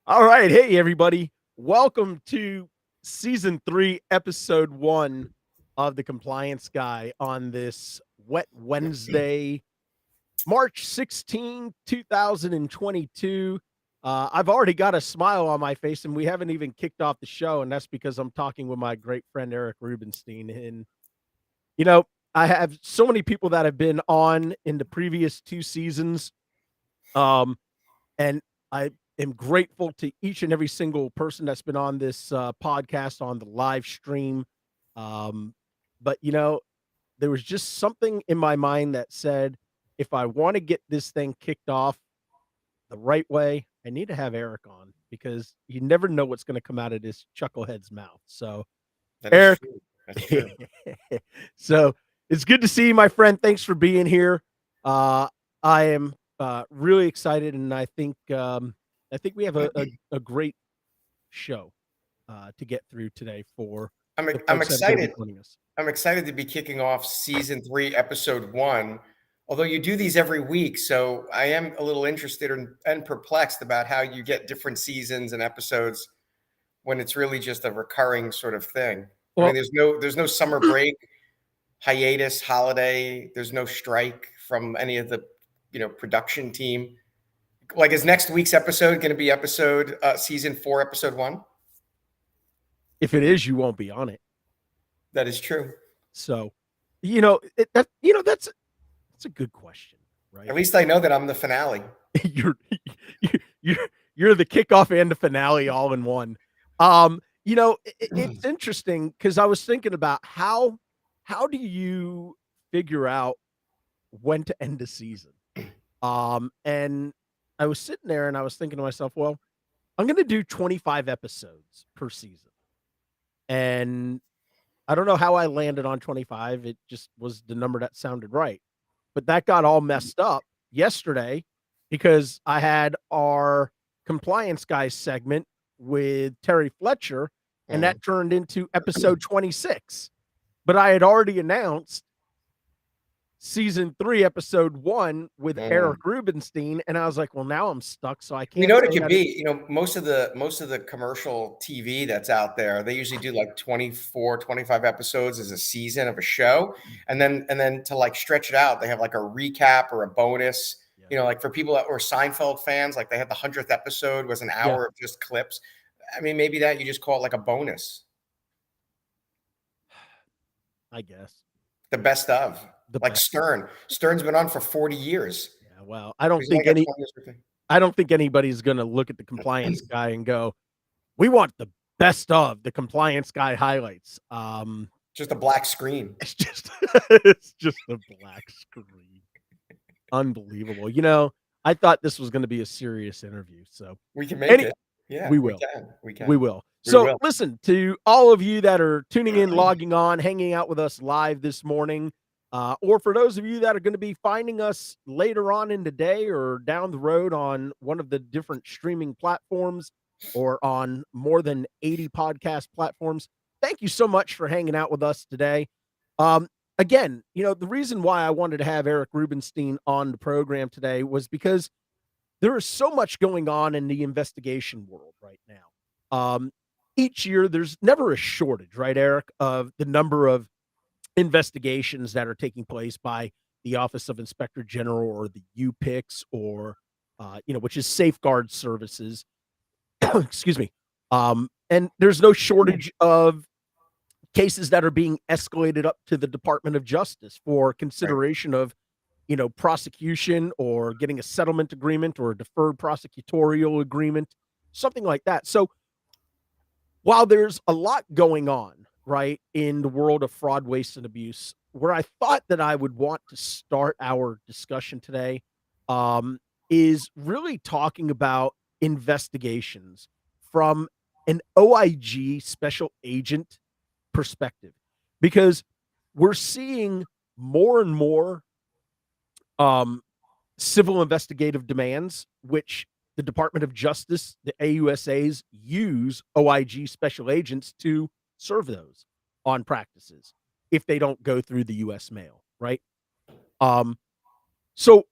All right. Hey, everybody. Welcome to season 3, episode 1 of The Compliance Guy on this wet Wednesday, March 16, 2022. I've already got a smile on my face, and we haven't even kicked off the show. And that's because I'm talking with my great friend, Eric Rubenstein. And, you know, I have so many people that have been on in the previous 2 seasons. And I am grateful to each and every single person that's been on this podcast on the live stream. But there was just something in my mind that said, if I want to get this thing kicked off the right way, I need to have Eric on because you never know what's going to come out of this chucklehead's mouth. So, That is Eric, true. That's true. so it's good to see you, my friend. Thanks for being here. I am really excited, and I think we have a great show to get through today for I'm the I'm folks that are gonna be excited. joining us. I'm excited to be kicking off season 3, episode 1. Although you do these every week, so I am a little interested and perplexed about how you get different seasons and episodes when it's really just a recurring sort of thing. I Well, mean, there's no summer break, hiatus, holiday. There's no strike from any of the production team. Like, is next week's episode going to be season 4, episode 1? if it is, you won't be on it. That is true. So, that's a good question, right? At least I know that I'm the finale. you're you're the kickoff and the finale all in one. It's interesting because I was thinking about how do you figure out when to end a season? And I was sitting there and I was thinking to myself, well, I'm going to do 25 episodes per season. And I don't know how I landed on 25. It just was the number that sounded right. But that got all messed up yesterday because I had our compliance guy segment with Terry Fletcher, and that turned into episode 26. But I had already announced season 3, episode 1 with Eric Rubenstein, and I was like, well, now I'm stuck, so I can't. You know what it could be? Most of the commercial TV that's out there, they usually do like 24, 25 episodes as a season of a show. And then to like stretch it out, they have like a recap or a bonus. Yeah. Like for people that were Seinfeld fans, like they had the 100th episode was an hour of just clips. I mean, maybe that you just call it like a bonus. I guess. The best of. Stern. Stern's been on for 40 years. Yeah, well, I don't think anybody's going to look at the compliance guy and go, we want the best of the compliance guy highlights. Just a black screen. It's just a black screen. Unbelievable. I thought this was going to be a serious interview. So we can make it. Yeah, we will. We will. So listen, to all of you that are tuning in, logging on, hanging out with us live this morning, or for those of you that are going to be finding us later on in the day or down the road on one of the different streaming platforms or on more than 80 podcast platforms, thank you so much for hanging out with us today. Again, the reason why I wanted to have Eric Rubenstein on the program today was because there is so much going on in the investigation world right now. Each year, there's never a shortage, right, Eric, of the number of investigations that are taking place by the Office of Inspector General or the UPICs or, which is Safeguard Services. Excuse me. And there's no shortage of cases that are being escalated up to the Department of Justice for consideration of, prosecution or getting a settlement agreement or a deferred prosecutorial agreement, something like that. So while there's a lot going on, right, in the world of fraud, waste, and abuse, where I thought that I would want to start our discussion today is really talking about investigations from an OIG special agent perspective, because we're seeing more and more civil investigative demands, which the Department of Justice, the AUSAs, use OIG special agents to serve those on practices if they don't go through the U.S. mail, right? So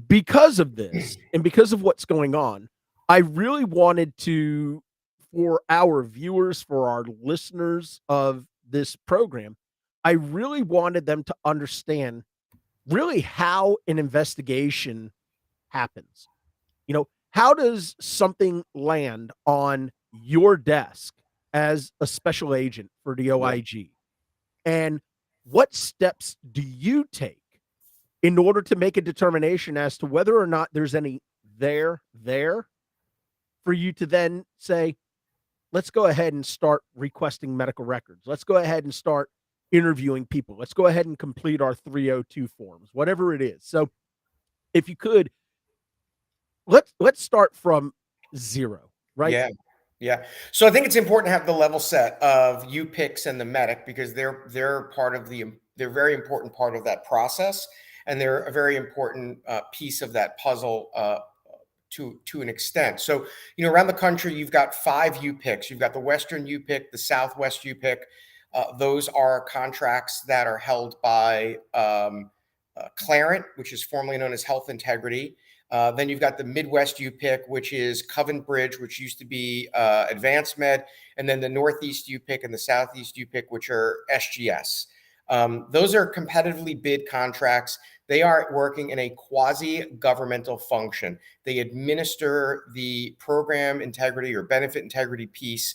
because of this and because of what's going on, I really wanted to, for our viewers, for our listeners of this program, I really wanted them to understand really how an investigation happens. How does something land on your desk as a special agent for the Yeah. OIG? And what steps do you take in order to make a determination as to whether or not there's any there for you to then say, let's go ahead and start requesting medical records. Let's go ahead and start interviewing people. Let's go ahead and complete our 302 forms, whatever it is. So if you could, let's start from zero, right? Yeah. Yeah. So I think it's important to have the level set of UPICs and the medic because they're part of they're a very important part of that process, and they're a very important piece of that puzzle to an extent. So around the country you've got 5 UPICs. You've got the Western UPIC, the Southwest UPIC. Those are contracts that are held by Clarent, which is formerly known as Health Integrity. Then you've got the Midwest UPIC, which is Covent Bridge, which used to be Advanced Med, and then the Northeast UPIC and the Southeast UPIC, which are SGS. Those are competitively bid contracts. They are working in a quasi-governmental function. They administer the program integrity or benefit integrity piece,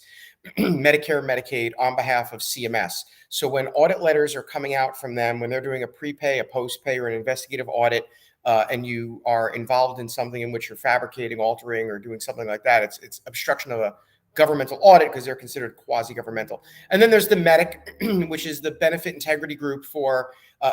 Medicare, Medicaid, on behalf of CMS. So when audit letters are coming out from them, when they're doing a prepay, a post-pay, or an investigative audit, and you are involved in something in which you're fabricating, altering, or doing something like that, it's obstruction of a governmental audit because they're considered quasi-governmental. And then there's the medic, which is the benefit integrity group for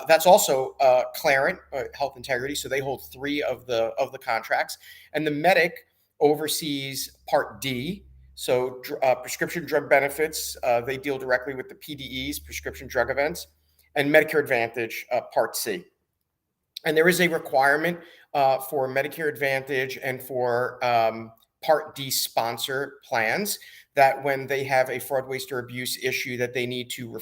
that's also Clarent Health Integrity. So they hold 3 of the contracts, and the medic oversees Part D. So prescription drug benefits, they deal directly with the PDEs, prescription drug events, and Medicare Advantage, Part C. And there is a requirement for Medicare Advantage and for Part D sponsor plans that when they have a fraud, waste, or abuse issue that they need to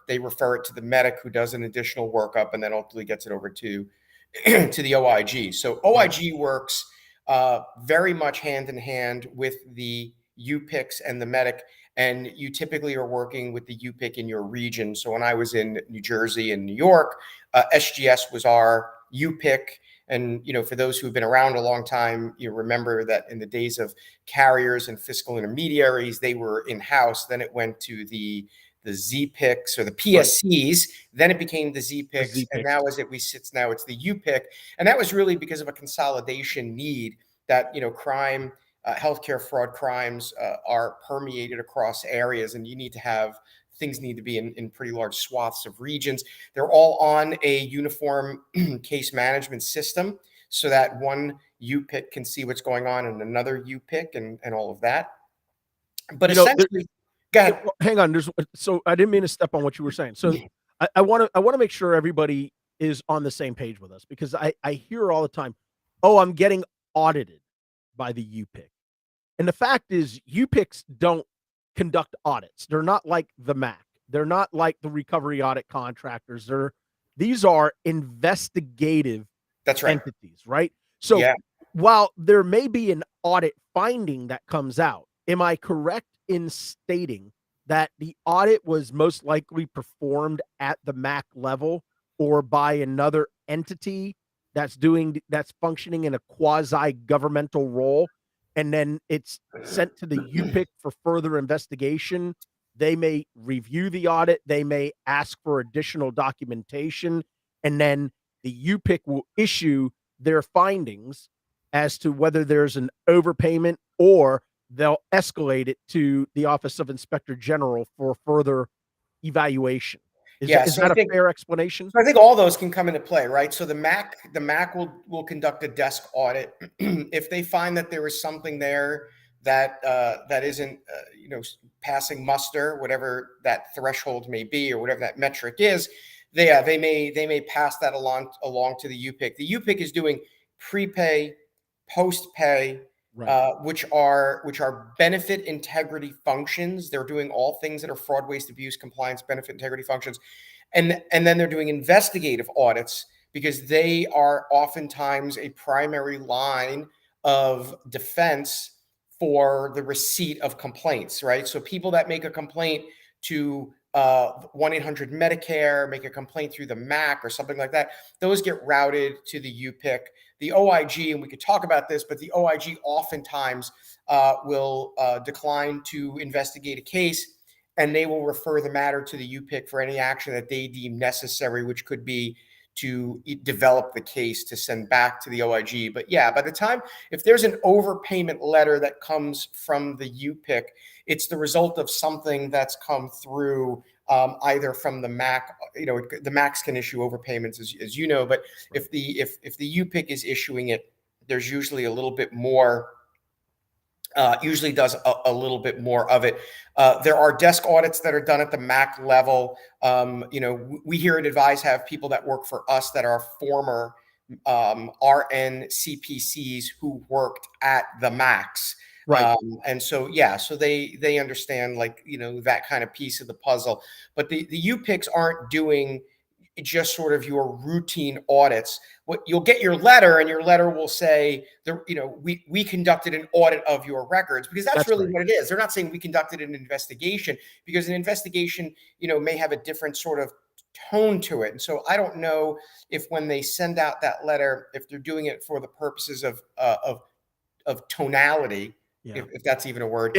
they refer it to the medic who does an additional workup and then ultimately gets it over to the OIG. So OIG works very much hand in hand with the UPICs and the medic, and you typically are working with the UPIC in your region. So when I was in New Jersey and New York, SGS was our UPIC. And, for those who've been around a long time, you remember that in the days of carriers and fiscal intermediaries, they were in-house. Then it went to the ZPICs or the PSCs. Right. Then it became the ZPICs. And now it's the UPIC. And that was really because of a consolidation need that, crime, healthcare fraud crimes are permeated across areas, and things need to be in pretty large swaths of regions. They're all on a uniform case management system so that one UPIC can see what's going on in another UPIC and all of that. But essentially, go ahead. Hang on. So I didn't mean to step on what you were saying. So I want to make sure everybody is on the same page with us, because I hear all the time, oh, I'm getting audited by the UPIC. And the fact is, UPICs don't conduct audits. They're not like the MAC. They're not like the recovery audit contractors. These are investigative entities, right? So while there may be an audit finding that comes out, am I correct in stating that the audit was most likely performed at the MAC level or by another entity that's functioning in a quasi-governmental role, and then it's sent to the UPIC for further investigation? They may review the audit, they may ask for additional documentation, and then the UPIC will issue their findings as to whether there's an overpayment, or they'll escalate it to the Office of Inspector General for further evaluation. Is that a fair explanation? So I think all those can come into play, right? So the MAC will conduct a desk audit. If they find that there is something there that isn't passing muster, whatever that threshold may be or whatever that metric is, they may pass that along to the UPIC. The UPIC is doing prepay, post-pay, which are benefit integrity functions. They're doing all things that are fraud, waste, abuse, compliance, benefit integrity functions. And then they're doing investigative audits because they are oftentimes a primary line of defense for the receipt of complaints, right? So people that make a complaint to 1-800-Medicare, make a complaint through the MAC or something like that, those get routed to the UPIC. The OIG, and we could talk about this, but the OIG oftentimes will decline to investigate a case, and they will refer the matter to the UPIC for any action that they deem necessary, which could be to develop the case to send back to the OIG. But yeah, by the time, if there's an overpayment letter that comes from the UPIC, it's the result of something that's come through either from the MAC. The MACs can issue overpayments, as you know, but if the UPIC is issuing it, there's usually a little bit more. Usually does a little bit more of it. There are desk audits that are done at the MAC level. We here at Advise have people that work for us that are former RN CPCs who worked at the MACs. Right. And so, yeah, so they understand that kind of piece of the puzzle. But the UPICs aren't doing just sort of your routine audits. What you'll get your letter, and your letter will say, we conducted an audit of your records, because that's really right. What it is. They're not saying we conducted an investigation, because an investigation, may have a different sort of tone to it. And so I don't know if when they send out that letter, if they're doing it for the purposes of tonality, if that's even a word,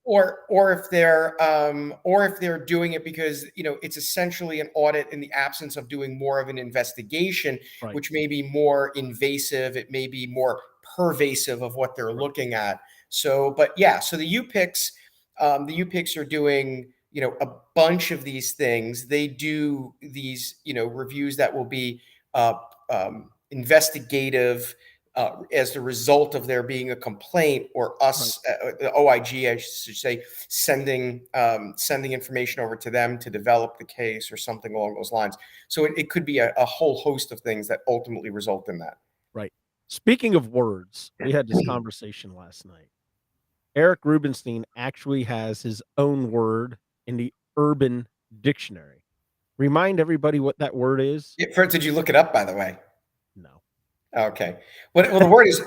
or if they're doing it because it's essentially an audit in the absence of doing more of an investigation, right, which may be more invasive. It may be more pervasive of what they're looking at. So, but yeah, so the UPICs are doing a bunch of these things. They do these reviews that will be investigative. As the result of there being a complaint, or us, the OIG, I should say, sending information over to them to develop the case or something along those lines. So it could be a whole host of things that ultimately result in that. Right. Speaking of words, we had this conversation last night. Eric Rubenstein actually has his own word in the Urban Dictionary. Remind everybody what that word is. Did you look it up, by the way? No. Okay. Well, the word is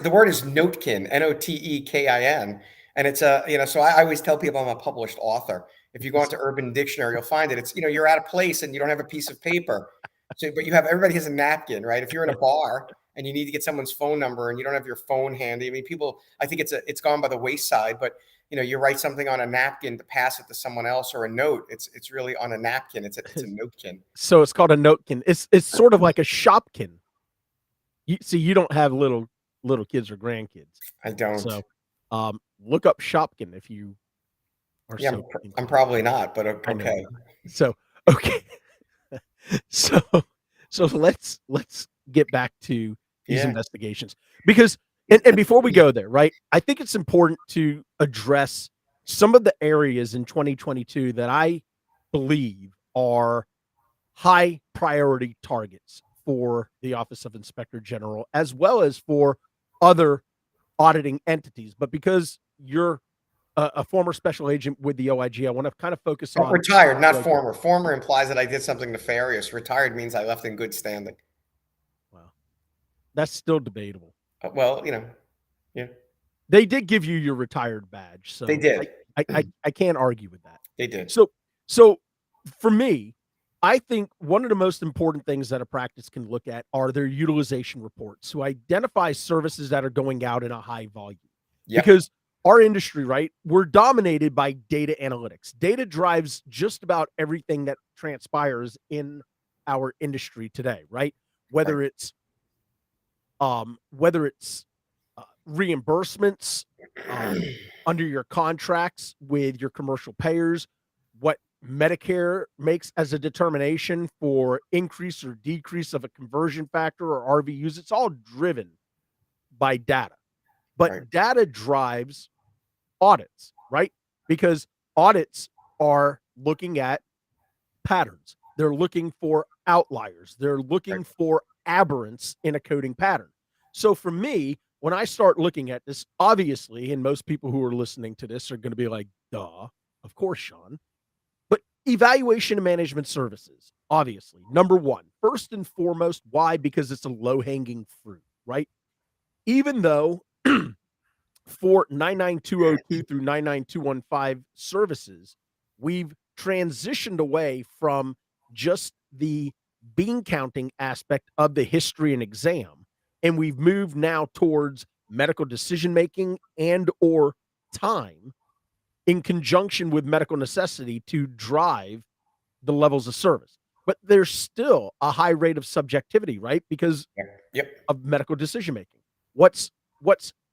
notekin, Notekin, and it's so I always tell people I'm a published author. If you go into Urban Dictionary, you'll find it. It's you're at a place and you don't have a piece of paper, but everybody has a napkin, right? If you're in a bar and you need to get someone's phone number and you don't have your phone handy, I mean, I think it's gone by the wayside, but you write something on a napkin to pass it to someone else, or a note. It's really on a napkin. It's a notekin. So it's called a notekin. It's sort of like a shopkin. You don't have little kids or grandkids. I don't. So, look up Shopkin if you are. Yeah, I'm probably not, but okay. So, okay. so let's get back to these investigations, because and before we go there, right? I think it's important to address some of the areas in 2022 that I believe are high priority targets for the Office of Inspector General, as well as for other auditing entities. But because you're a former special agent with the OIG, I want to kind of focus on retired, not former. Former implies that I did something nefarious. Retired means I left in good standing. Wow, that's still debatable. Well, yeah, they did give you your retired badge, so they did. I can't argue with that. They did. So for me, I think one of the most important things that a practice can look at are their utilization reports to identify services that are going out in a high volume. Yep. Because our industry, right, we're dominated by data analytics. Data drives just about everything that transpires in our industry today, right? Whether it's reimbursements under your contracts with your commercial payers, what Medicare makes as a determination for increase or decrease of a conversion factor or RVUs. It's all driven by data, but data drives audits, right? Because audits are looking at patterns. They're looking for outliers. They're looking for aberrants in a coding pattern. So for me, when I start looking at this, obviously, and most people who are listening to this are going to be like, duh, of course, Sean. Evaluation and management services, obviously, number one, first and foremost. Why? Because it's a low-hanging fruit, right? Even though for 99202 through 99215 services, we've transitioned away from just the bean counting aspect of the history and exam, and we've moved now towards medical decision making and or time in conjunction with medical necessity to drive the levels of service. But there's still a high rate of subjectivity, right? Because Yep. of medical decision making. What's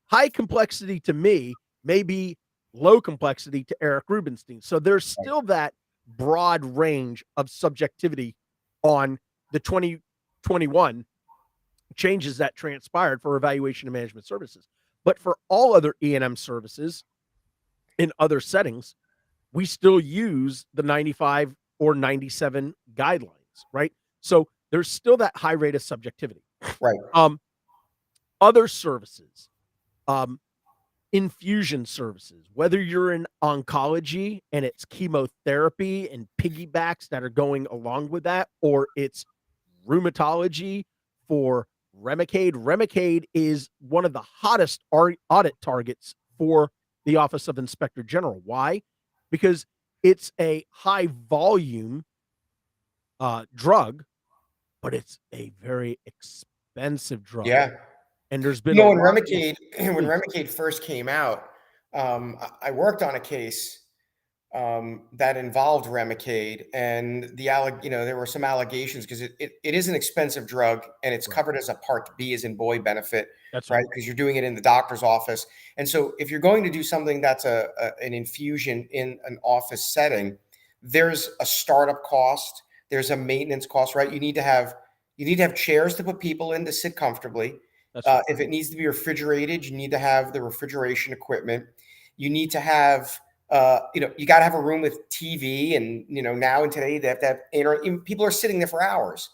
high complexity to me may be low complexity to Eric Rubenstein. So there's still that broad range of subjectivity on the 2021 changes that transpired for evaluation and management services. But for all other E&M services in other settings, we still use the 95 or 97 guidelines, right? So there's still that high rate of subjectivity. Right. Other services, infusion services, whether you're in oncology and it's chemotherapy and piggybacks that are going along with that, or it's rheumatology for Remicade. Remicade is one of the hottest audit targets for the Office of Inspector General. Why? Because it's a high volume drug, but it's a very expensive drug. Yeah. And there's been when Remicade, when Remicade first came out, I worked on a case that involved Remicade, and there were some allegations because it is an expensive drug, and it's covered as a Part B, as in boy benefit. That's right, because you're doing it in the doctor's office. And so if you're going to do something that's an infusion in an office setting, there's a startup cost, there's a maintenance cost, right? You need to have chairs to put people in to sit comfortably. If it needs to be refrigerated, you need to have the refrigeration equipment. You need to have you got to have a room with TV, and now and today they have to have people are sitting there for hours,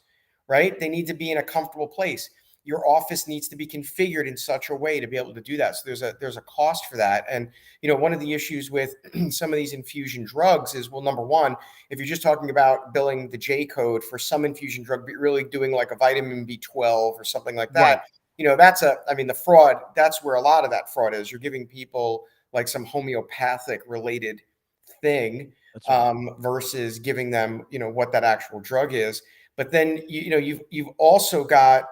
right? They need to be in a comfortable place. Your office needs to be configured in such a way to be able to do that. So there's a cost for that. And one of the issues with some of these infusion drugs is, well, number one, if you're just talking about billing the J code for some infusion drug, but really doing like a vitamin B12 or something like that, that's the fraud. That's where a lot of that fraud is. You're giving people like some homeopathic related thing versus giving them what that actual drug is. But then you've also got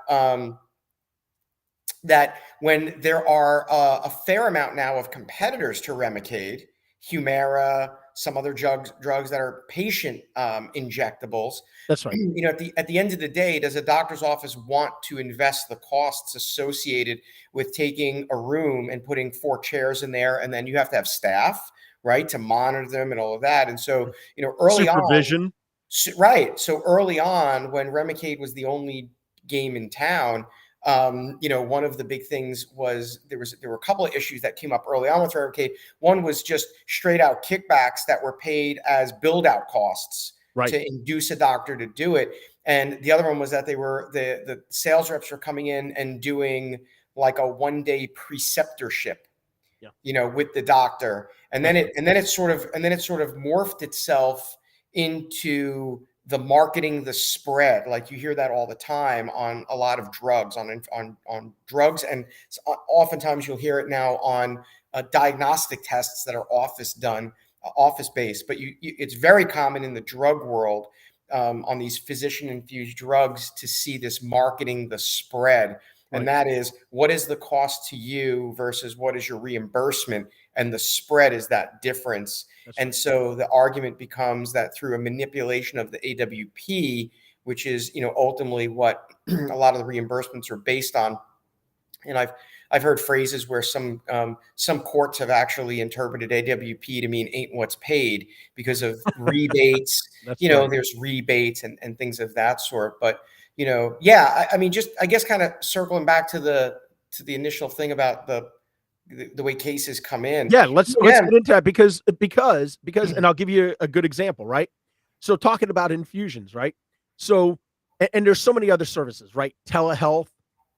that when there are a fair amount now of competitors to Remicade, Humira, some other drugs that are patient injectables. That's right. At the end of the day, does a doctor's office want to invest the costs associated with taking a room and putting 4 chairs in there, and then you have to have staff, right, to monitor them and all of that? And so, early supervision. Right. So early on, when Remicade was the only game in town, one of the big things was there were a couple of issues that came up early on with Remicade. One was just straight out kickbacks that were paid as build out costs to induce a doctor to do it. And the other one was that the sales reps were coming in and doing like a 1-day preceptorship, with the doctor. And then it sort of morphed itself into the marketing, the spread. Like you hear that all the time on a lot of drugs, on drugs, and oftentimes you'll hear it now on diagnostic tests that are office based. But it's very common in the drug world on these physician infused drugs to see this marketing, the spread. And that is, what is the cost to you versus what is your reimbursement? And the spread is that difference. And so the argument becomes that through a manipulation of the AWP, which is, ultimately what a lot of the reimbursements are based on. And I've heard phrases where some courts have actually interpreted AWP to mean ain't what's paid because of rebates. There's rebates and things of that sort. But I guess kind of circling back to the initial thing about the way cases come in. Yeah, let's get into that because, and I'll give you a good example, right? So talking about infusions, right? So, and there's so many other services, right? Telehealth,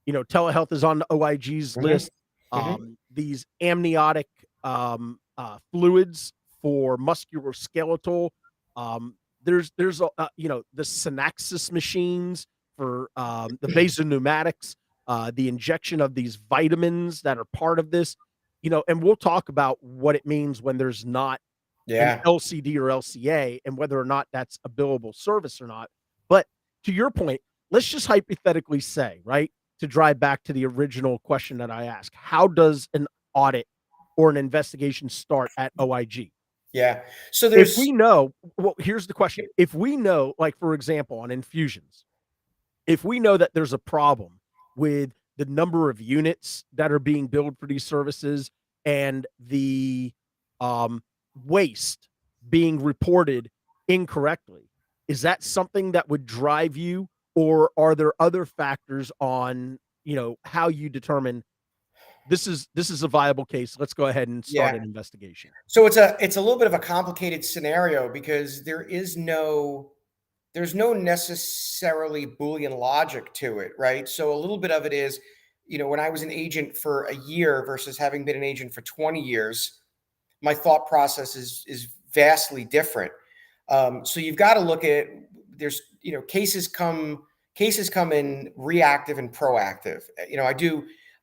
telehealth is on the OIG's list. These amniotic fluids for musculoskeletal. There's the Synaxis machines for the vasopneumatics, the injection of these vitamins that are part of this. and we'll talk about what it means when there's not an Yeah. LCD or LCA and whether or not that's a billable service or not. But to your point, let's just hypothetically say, right, to drive back to the original question that I asked, how does an audit or an investigation start at OIG? Yeah. So If there's, we know, well, here's the question. If we know, like, for example, on infusions, if we know that there's a problem with the number of units that are being billed for these services and the um, waste being reported incorrectly, is that something that would drive you, or are there other factors on how you determine this is a viable case? Let's go ahead and start yeah. an investigation. So it's a little bit of a complicated scenario because there's no necessarily Boolean logic to it, right? So a little bit of it is, when I was an agent for a year versus having been an agent for 20 years, my thought process is vastly different. So you've got to look at, there's, cases come in reactive and proactive.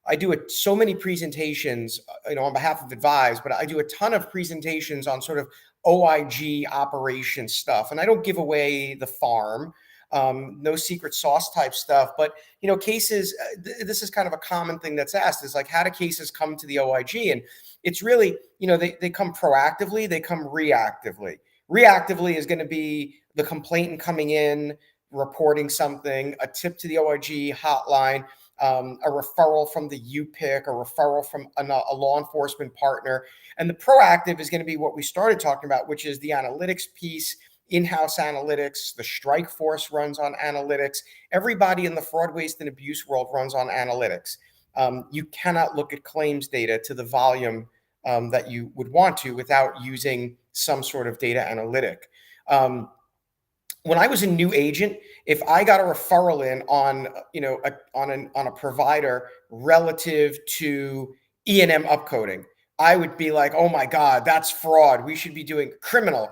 I do so many presentations, on behalf of Advise, but I do a ton of presentations on sort of OIG operation stuff, and I don't give away the farm, no secret sauce type stuff. But cases. This is kind of a common thing that's asked: is like, how do cases come to the OIG? And it's really, they come proactively, they come reactively. Reactively is going to be the complainant coming in, reporting something, a tip to the OIG hotline, a referral from the UPIC, a referral from a law enforcement partner. And the proactive is going to be what we started talking about, which is the analytics piece, in-house analytics. The strike force runs on analytics. Everybody in the fraud, waste, and abuse world runs on analytics. You cannot look at claims data to the volume that you would want to without using some sort of data analytic. When I was a new agent, if I got a referral in on on a provider relative to E&M upcoding, I would be like, oh my God, that's fraud. We should be doing criminal.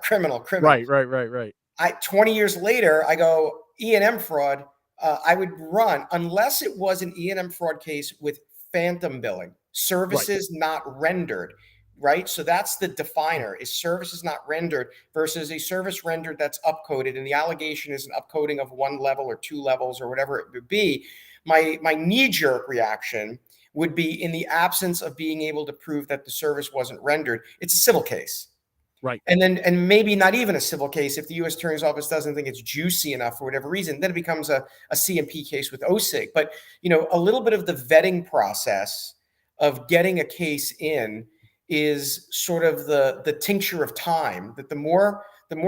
Right, right, right, right. 20 years later, I go, E&M fraud. I would run, unless it was an E&M fraud case with phantom billing, Right, services not rendered, right? So that's the definer, is services not rendered versus a service rendered that's upcoded. And the allegation is an upcoding of one level or two levels or whatever it would be. My knee-jerk reaction would be, in the absence of being able to prove that the service wasn't rendered, it's a civil case. right. And maybe not even a civil case if the U.S. Attorney's Office doesn't think it's juicy enough for whatever reason. Then it becomes a CMP case with OSIG. But a little bit of the vetting process of getting a case in is sort of the tincture of time. That the more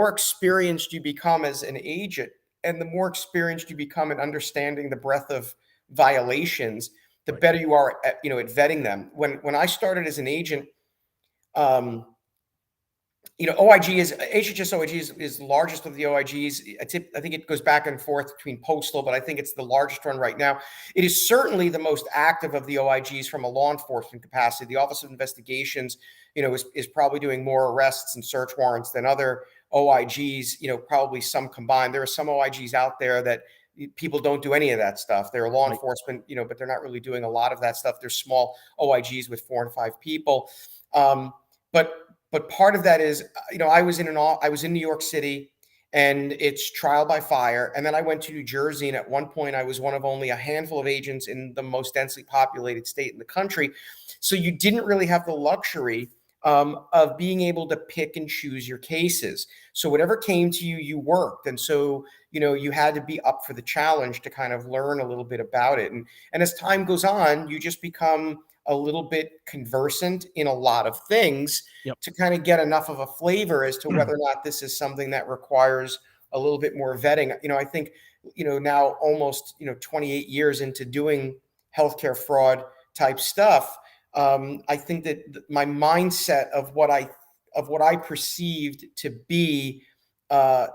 experienced you become as an agent, and the more experienced you become in understanding the breadth of violations, the Right. better you are at at vetting them. When I started as an agent. OIG is HHS OIG is the largest of the OIGs. I think it goes back and forth between postal, but I think it's the largest one right now. It is certainly the most active of the OIGs from a law enforcement capacity. The Office of Investigations, is probably doing more arrests and search warrants than other OIGs. Probably some combined. There are some OIGs out there that people don't do any of that stuff. They're law Right. enforcement, but they're not really doing a lot of that stuff. They're small OIGs with 4 and 5 people. But part of that is, I was in New York City, and it's trial by fire. And then I went to New Jersey, and at one point I was one of only a handful of agents in the most densely populated state in the country. So you didn't really have the luxury of being able to pick and choose your cases. So whatever came to you, you worked. And so, you had to be up for the challenge to kind of learn a little bit about it. And as time goes on, you just become a little bit conversant in a lot of things Yep. to kind of get enough of a flavor as to whether or not this is something that requires a little bit more vetting. I think, now almost, 28 years into doing healthcare fraud type stuff, I think that my mindset of what I perceived to be a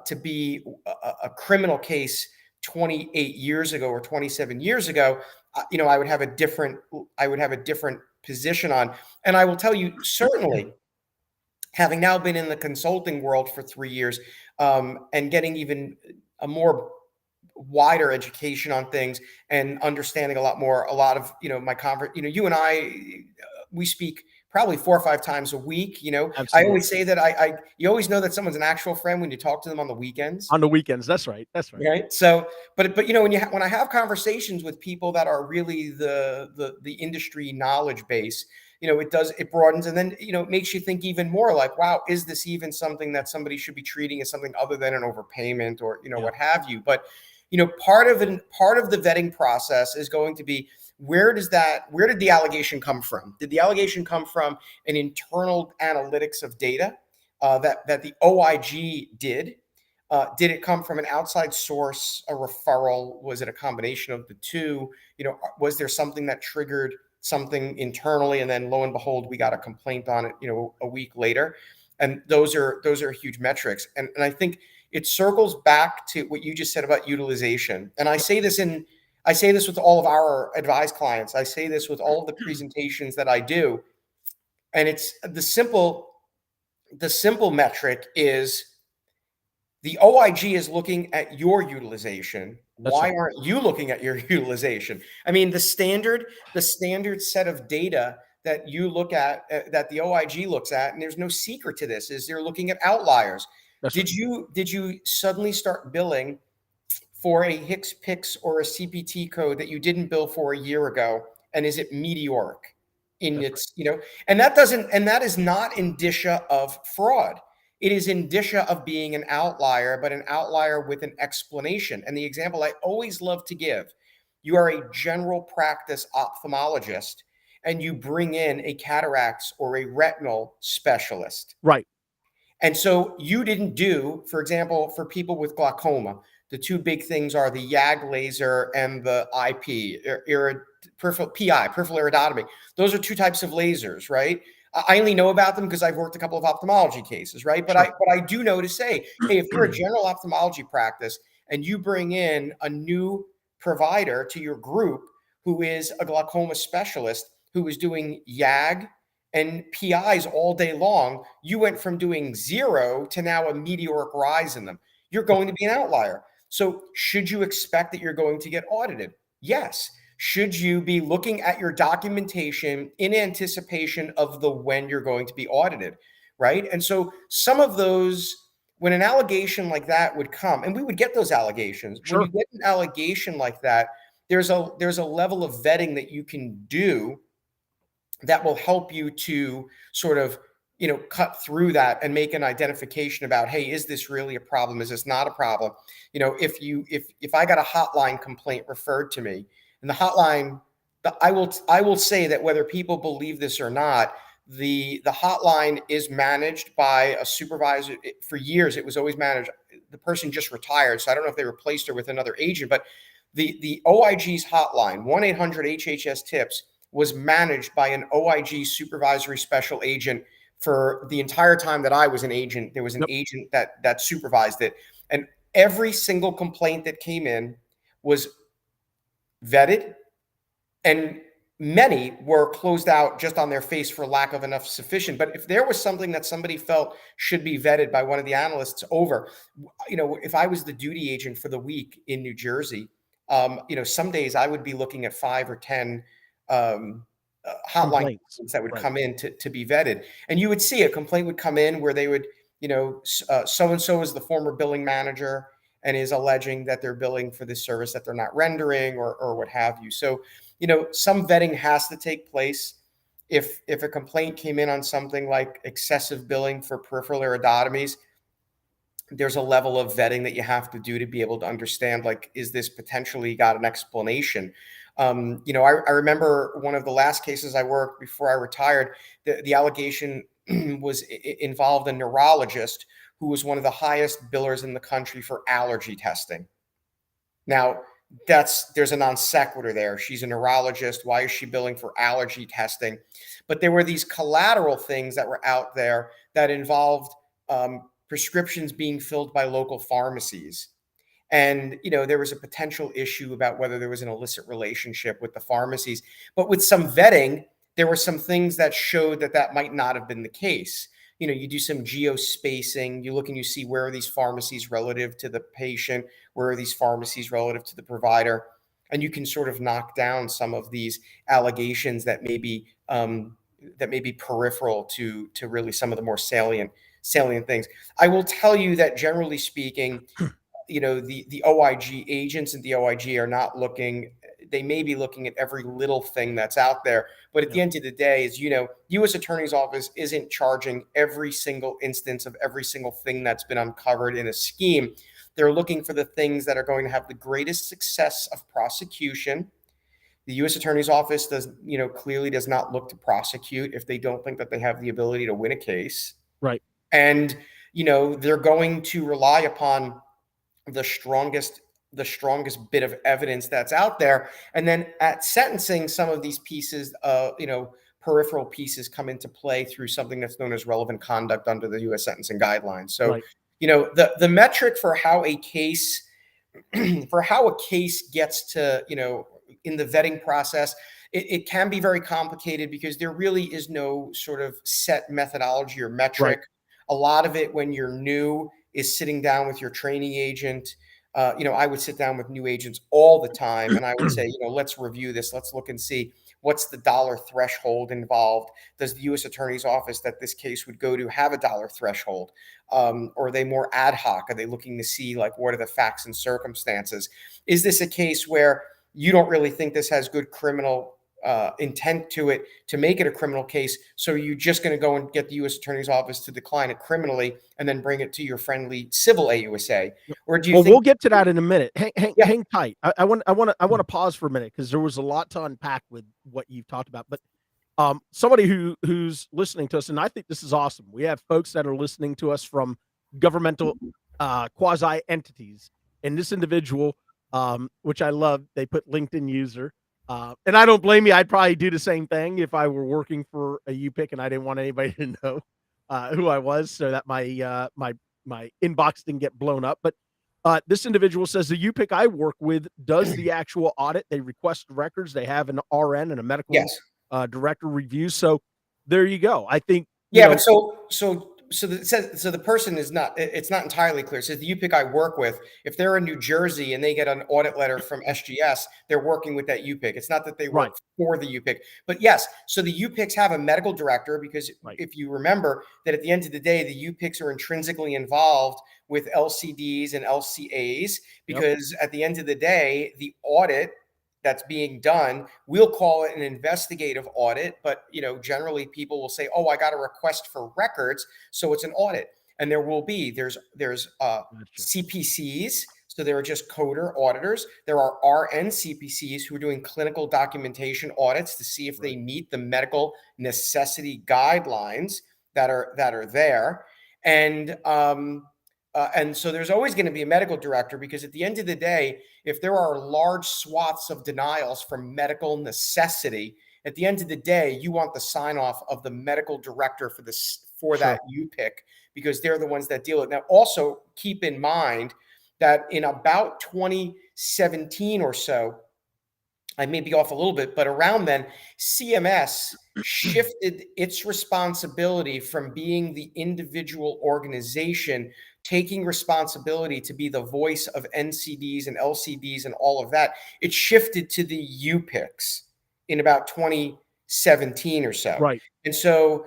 criminal case 28 years ago or 27 years ago, I would have a different position on. And I will tell you, certainly, having now been in the consulting world for 3 years, and getting even a more wider education on things and understanding a lot of my you and I, we speak probably 4 or 5 times a week. I Absolutely. always say that you always know that someone's an actual friend when you talk to them on the weekends. On the weekends. That's right. That's right. Right. So, but when I have conversations with people that are really the industry knowledge base, it broadens, and then it makes you think even more like, wow, is this even something that somebody should be treating as something other than an overpayment or Yeah. what have you? But part of the vetting process is going to be, where did the allegation come from? Did the allegation come from an internal analytics of data that the OIG did? Did it come from an outside source, a referral? Was it a combination of the two? Was there something that triggered something internally, and then lo and behold, we got a complaint on it, a week later? And those are huge metrics. And I think it circles back to what you just said about utilization. And I say this with all of our advised clients. I say this with all of the presentations that I do. And it's the simple metric is, the OIG is looking at your utilization. That's Why right. aren't you looking at your utilization? I mean, the standard set of data that you look at, that the OIG looks at, and there's no secret to this, is they're looking at outliers. That's right. Did you suddenly start billing for a Hicks Picks or a CPT code that you didn't bill for a year ago? And is it meteoric in That's right. its, and that is not indicia of fraud. It is indicia of being an outlier, but an outlier with an explanation. And the example I always love to give: you are a general practice ophthalmologist and you bring in a cataracts or a retinal specialist. Right. And so you didn't do, for example, for people with glaucoma, the two big things are the YAG laser and the IP, peripheral iridotomy. Those are two types of lasers, right? I only know about them because I've worked a couple of ophthalmology cases, right? But Sure. I do know to say, hey, if you're a general ophthalmology practice and you bring in a new provider to your group who is a glaucoma specialist who is doing YAG and PIs all day long, you went from doing 0 to now a meteoric rise in them. You're going to be an outlier. So should you expect that you're going to get audited? Yes. Should you be looking at your documentation in anticipation of the when you're going to be audited, right? And so some of those, when an allegation like that would come, and we would get those allegations, when Sure. you get an allegation like that, there's a level of vetting that you can do that will help you to sort of cut through that and make an identification about, hey, is this really a problem? Is this not a problem? If I got a hotline complaint referred to me, and the hotline, I will say that whether people believe this or not, the hotline is managed by a supervisor. For years it was always managed. The person just retired, so I don't know if they replaced her with another agent, but the OIG's hotline, 1-800-HHS-TIPS, was managed by an OIG supervisory special agent for the entire time that I was an agent. There was an agent that supervised it, and every single complaint that came in was vetted, and many were closed out just on their face for lack of enough sufficient. But if there was something that somebody felt should be vetted by one of the analysts over, if I was the duty agent for the week in New Jersey, some days I would be looking at 5 or 10 hotline Complaints. that would Right. come in to be vetted. And you would see a complaint would come in where they would, so-and-so is the former billing manager and is alleging that they're billing for this service that they're not rendering, or what have you. So, some vetting has to take place. If a complaint came in on something like excessive billing for peripheral iridotomies, there's a level of vetting that you have to do to be able to understand, like, is this potentially got an explanation? I remember one of the last cases I worked before I retired, the allegation involved a neurologist who was one of the highest billers in the country for allergy testing. Now, there's a non sequitur there. She's a neurologist. Why is she billing for allergy testing? But there were these collateral things that were out there that involved prescriptions being filled by local pharmacies. And, there was a potential issue about whether there was an illicit relationship with the pharmacies. But with some vetting, there were some things that showed that might not have been the case. You do some geospacing, you look and you see, where are these pharmacies relative to the patient? Where are these pharmacies relative to the provider? And you can sort of knock down some of these allegations that maybe, that may be peripheral to really some of the more salient things. I will tell you that generally speaking, the OIG agents and the OIG are not looking. They may be looking at every little thing that's out there, but at the end of the day, as you know, U.S. Attorney's Office isn't charging every single instance of every single thing that's been uncovered in a scheme. They're looking for the things that are going to have the greatest success of prosecution. The U.S. Attorney's Office clearly does not look to prosecute if they don't think that they have the ability to win a case. Right. And, they're going to rely upon the strongest bit of evidence that's out there. And then at sentencing, some of these pieces, peripheral pieces come into play through something that's known as relevant conduct under the U.S. sentencing guidelines. So, right. The metric for how a case gets to, in the vetting process, it can be very complicated because there really is no sort of set methodology or metric. Right. A lot of it, when you're new, is sitting down with your training agent. I would sit down with new agents all the time and I would say, let's review this. Let's look and see what's the dollar threshold involved. Does the U.S. Attorney's Office that this case would go to have a dollar threshold? Or are they more ad hoc? Are they looking to see what are the facts and circumstances? Is this a case where you don't really think this has good criminal intent to it to make it a criminal case, so you're just going to go and get the U.S. Attorney's Office to decline it criminally and then bring it to your friendly civil AUSA? Or do you think? We'll get to that in a minute. Hang tight. I want to pause for a minute because there was a lot to unpack with what you've talked about. But somebody who's listening to us, and I think this is awesome. We have folks that are listening to us from governmental quasi entities, and this individual, which I love, they put LinkedIn user. And I don't blame you. I'd probably do the same thing if I were working for a UPIC and I didn't want anybody to know who I was, so that my my inbox didn't get blown up. But this individual says the UPIC I work with does the actual audit. They request records. They have an RN and a medical director review. So there you go. I think. But the person is not. It's not entirely clear. It says the UPIC I work with. If they're in New Jersey and they get an audit letter from SGS, they're working with that UPIC. It's not that they work for the UPIC. But yes, so the UPICs have a medical director because if you remember that at the end of the day, the UPICs are intrinsically involved with LCDs and LCAs because at the end of the day, the audit that's being done, we'll call it an investigative audit, but generally people will say, oh, I got a request for records, so it's an audit. And there's CPCs, so there are just coder auditors. There are RN CPCs who are doing clinical documentation audits to see if they meet the medical necessity guidelines that are there. And so there's always going to be a medical director because at the end of the day, if there are large swaths of denials from medical necessity, at the end of the day, you want the sign off of the medical director for that UPIC because they're the ones that deal with it. Now, also keep in mind that in about 2017 or so, I may be off a little bit, but around then, CMS shifted its responsibility from being the individual organization taking responsibility to be the voice of NCDs and LCDs and all of that. It shifted to the UPICs in about 2017 or so. Right. And so,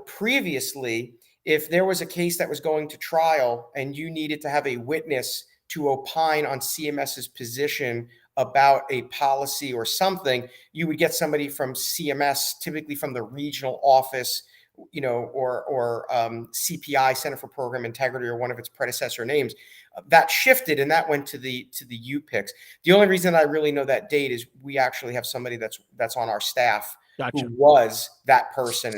previously, if there was a case that was going to trial and you needed to have a witness to opine on CMS's position about a policy or something, you would get somebody from CMS, typically from the regional office, or CPI, Center for Program Integrity, or one of its predecessor names. That shifted and that went to the UPICs. The only reason I really know that date is we actually have somebody that's on our staff who was that person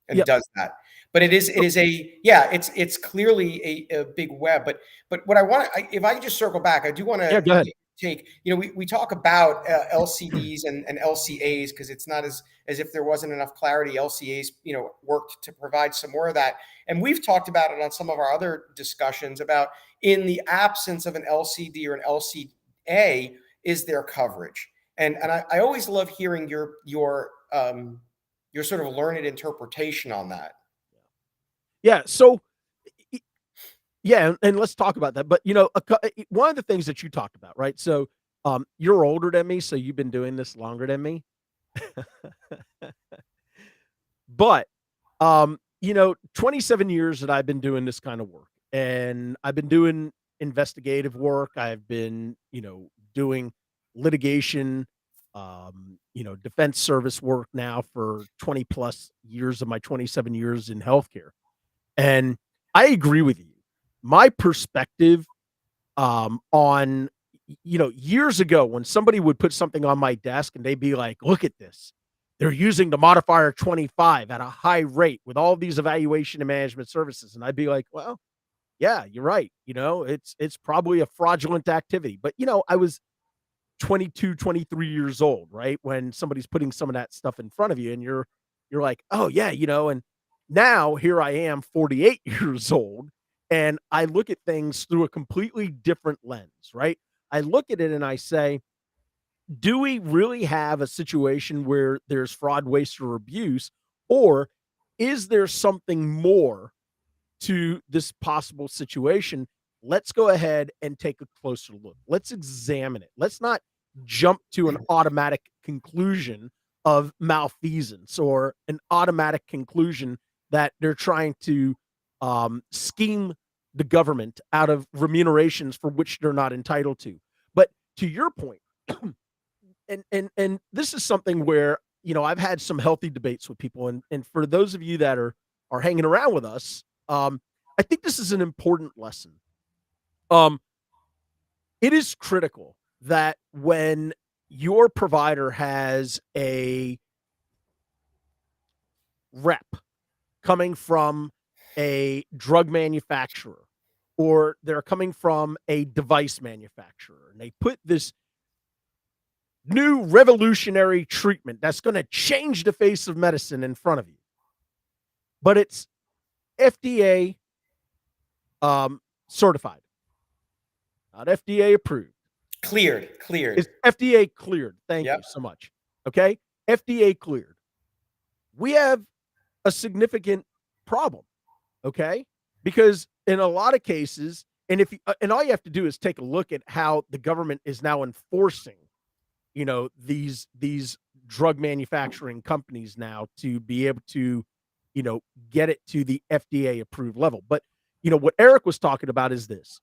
and does that. But it's clearly a big web. But what I want to, if I can just circle back, I do want to go ahead. take, we talk about LCDs and LCAs because it's not as if there wasn't enough clarity. LCAs, worked to provide some more of that. And we've talked about it on some of our other discussions about in the absence of an LCD or an LCA, is there coverage? And I always love hearing your sort of learned interpretation on that. Yeah. So, and let's talk about that. But one of the things that you talked about, right? So, you're older than me, so you've been doing this longer than me. But 27 years that I've been doing this kind of work, and I've been doing investigative work. I've been, doing litigation, defense service work now for 20 plus years of my 27 years in healthcare. And I agree with you. My perspective on years ago when somebody would put something on my desk and they'd be like, look at this, they're using the modifier 25 at a high rate with all these evaluation and management services, and I'd be like, well, yeah, you're right, it's probably a fraudulent activity. But I was 22, 23 years old, right, when somebody's putting some of that stuff in front of you, and you're like, oh yeah, and now here I am 48 years old, and I look at things through a completely different lens, right? I look at it and I say, do we really have a situation where there's fraud, waste, or abuse? Or is there something more to this possible situation? Let's go ahead and take a closer look. Let's examine it. Let's not jump to an automatic conclusion of malfeasance or an automatic conclusion that they're trying to scheme the government out of remunerations for which they're not entitled to. But to your point, and this is something where I've had some healthy debates with people, and for those of you that are hanging around with us, I think this is an important lesson. It is critical that when your provider has a rep coming from a drug manufacturer, or they're coming from a device manufacturer, and they put this new revolutionary treatment that's going to change the face of medicine in front of you, but it's FDA certified, not FDA approved. Cleared. It's FDA cleared. Thank Yep. you so much. Okay. FDA cleared. We have a significant problem. Okay. Because in a lot of cases, and and all you have to do is take a look at how the government is now enforcing, these drug manufacturing companies now to be able to, get it to the FDA approved level. But, what Eric was talking about is this.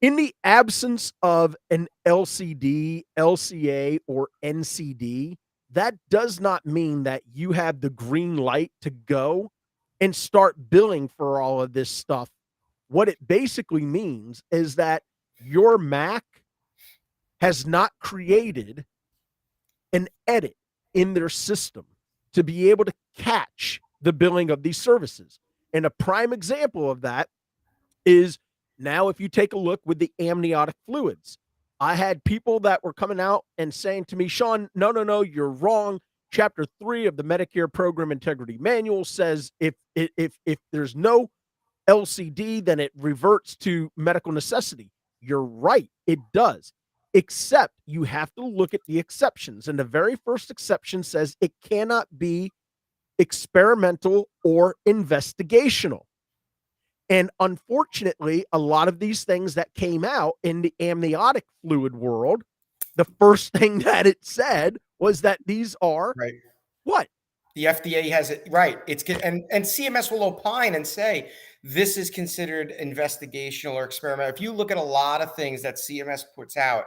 In the absence of an LCD, LCA, or NCD, that does not mean that you have the green light to go and start billing for all of this stuff. What it basically means is that your MAC has not created an edit in their system to be able to catch the billing of these services. And a prime example of that is now if you take a look with the amniotic fluids. I had people that were coming out and saying to me, Sean, no, you're wrong. Chapter 3 of the Medicare Program Integrity Manual says if there's no LCD, then it reverts to medical necessity. You're right, it does. Except you have to look at the exceptions. And the very first exception says it cannot be experimental or investigational. And unfortunately, a lot of these things that came out in the amniotic fluid world, the first thing that it said was that these are right. What? The FDA has it right. And CMS will opine and say this is considered investigational or experimental. If you look at a lot of things that CMS puts out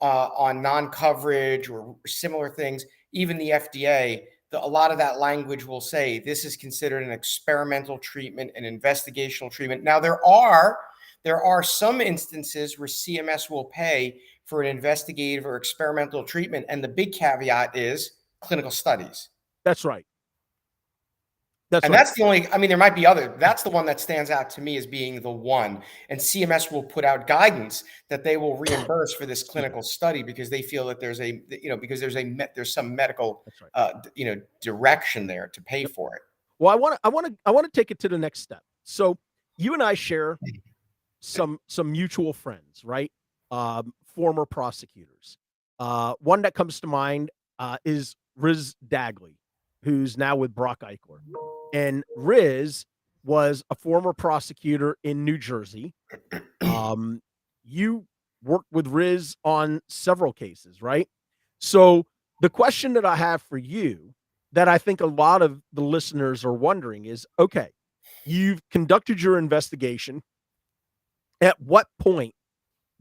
on non-coverage or similar things, even the FDA, a lot of that language will say this is considered an experimental treatment, an investigational treatment. Now there are some instances where CMS will pay for an investigative or experimental treatment, and the big caveat is clinical studies. That's right. That's the only, there might be other, that's the one that stands out to me as being the one. And CMS will put out guidance that they will reimburse for this clinical study because they feel that there's there's some medical, direction there to pay for it. Well, I want to take it to the next step. So you and I share some mutual friends, right? Former prosecutors. One that comes to mind is Riz Dagley, who's now with Brock Eichler. And Riz was a former prosecutor in New Jersey. You worked with Riz on several cases, right? So the question that I have for you, that I think a lot of the listeners are wondering is, okay, you've conducted your investigation. At what point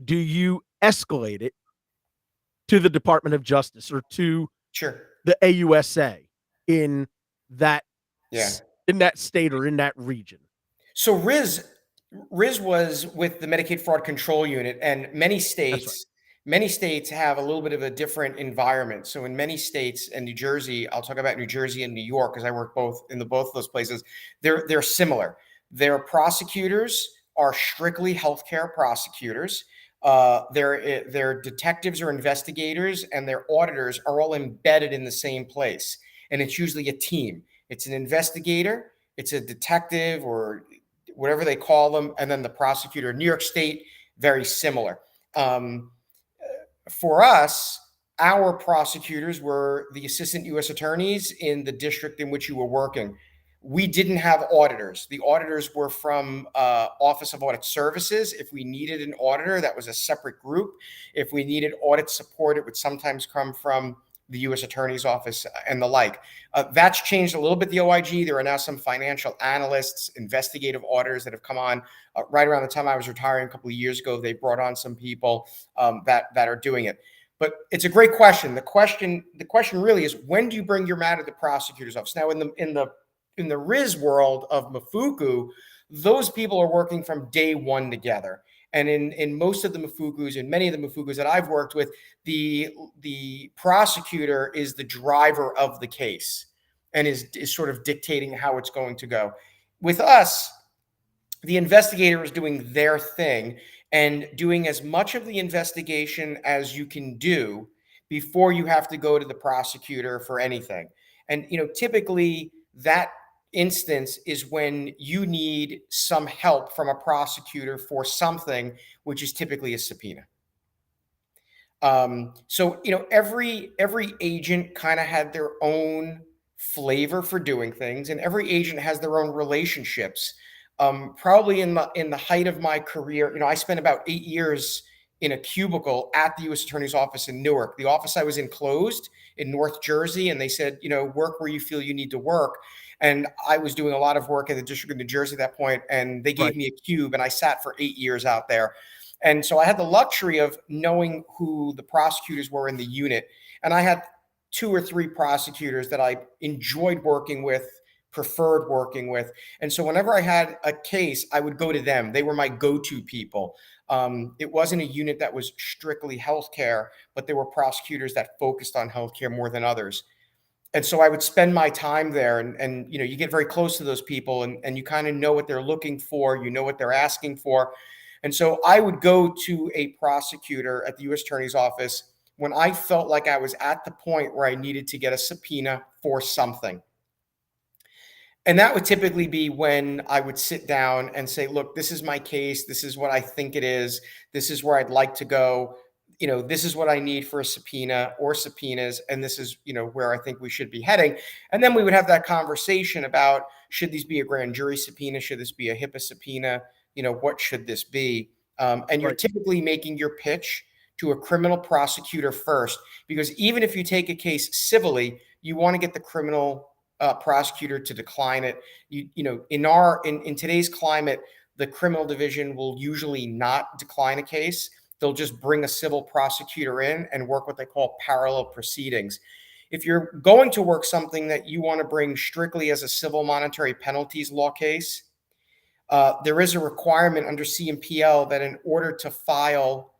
do you escalate it to the Department of Justice or to Sure. the AUSA in that Yeah. in that state or in that region? So Riz was with the Medicaid Fraud Control Unit, and That's right. many states have a little bit of a different environment. So in many states, and New Jersey, I'll talk about New Jersey and New York because I work both of those places. They're similar. Their prosecutors are strictly healthcare prosecutors. Their detectives or investigators and their auditors are all embedded in the same place, and it's usually a team. It's an investigator, it's a detective, or whatever they call them, and then the prosecutor. New York State, very similar. Um, for us, our prosecutors were the assistant U.S. attorneys in the district in which you were working. We didn't have auditors. The auditors were from Office of Audit Services. If we needed an auditor, that was a separate group. If we needed audit support, it would sometimes come from the U.S. Attorney's Office and the like. That's changed a little bit, the OIG. There are now some financial analysts, investigative auditors that have come on. Right around the time I was retiring a couple of years ago, they brought on some people that are doing it. But it's a great question. The question really is, when do you bring your matter to the prosecutor's office? Now, in the Riz world of Mafuku, those people are working from day one together. And in most of the Mafukus, in many of the Mafukus that I've worked with, the prosecutor is the driver of the case and is sort of dictating how it's going to go. With us, the investigator is doing their thing and doing as much of the investigation as you can do before you have to go to the prosecutor for anything. And typically that instance is when you need some help from a prosecutor for something, which is typically a subpoena. So every agent kind of had their own flavor for doing things, and every agent has their own relationships. Probably in the height of my career, I spent about 8 years in a cubicle at the U.S. Attorney's Office in Newark. The office I was in closed in North Jersey, and they said, work where you feel you need to work. And I was doing a lot of work in the District of New Jersey at that point, and they gave Right. me a cube, and I sat for 8 years out there. And so I had the luxury of knowing who the prosecutors were in the unit. And I had 2 or 3 prosecutors that I enjoyed working with, preferred working with. And so whenever I had a case, I would go to them. They were my go-to people. It wasn't a unit that was strictly healthcare, but there were prosecutors that focused on healthcare more than others. And so I would spend my time there, and you get very close to those people, and you kind of know what they're looking for, you know what they're asking for. And so I would go to a prosecutor at the U.S. Attorney's Office when I felt like I was at the point where I needed to get a subpoena for something. And that would typically be when I would sit down and say, look, this is my case. This is what I think it is. This is where I'd like to go. This is what I need for a subpoena or subpoenas. And this is, where I think we should be heading. And then we would have that conversation about, should these be a grand jury subpoena? Should this be a HIPAA subpoena? What should this be? And you're Right. typically making your pitch to a criminal prosecutor first, because even if you take a case civilly, you want to get the criminal prosecutor to decline it. In today's climate, the criminal division will usually not decline a case. They'll just bring a civil prosecutor in and work what they call parallel proceedings. If you're going to work something that you want to bring strictly as a civil monetary penalties law case, there is a requirement under CMPL that in order to file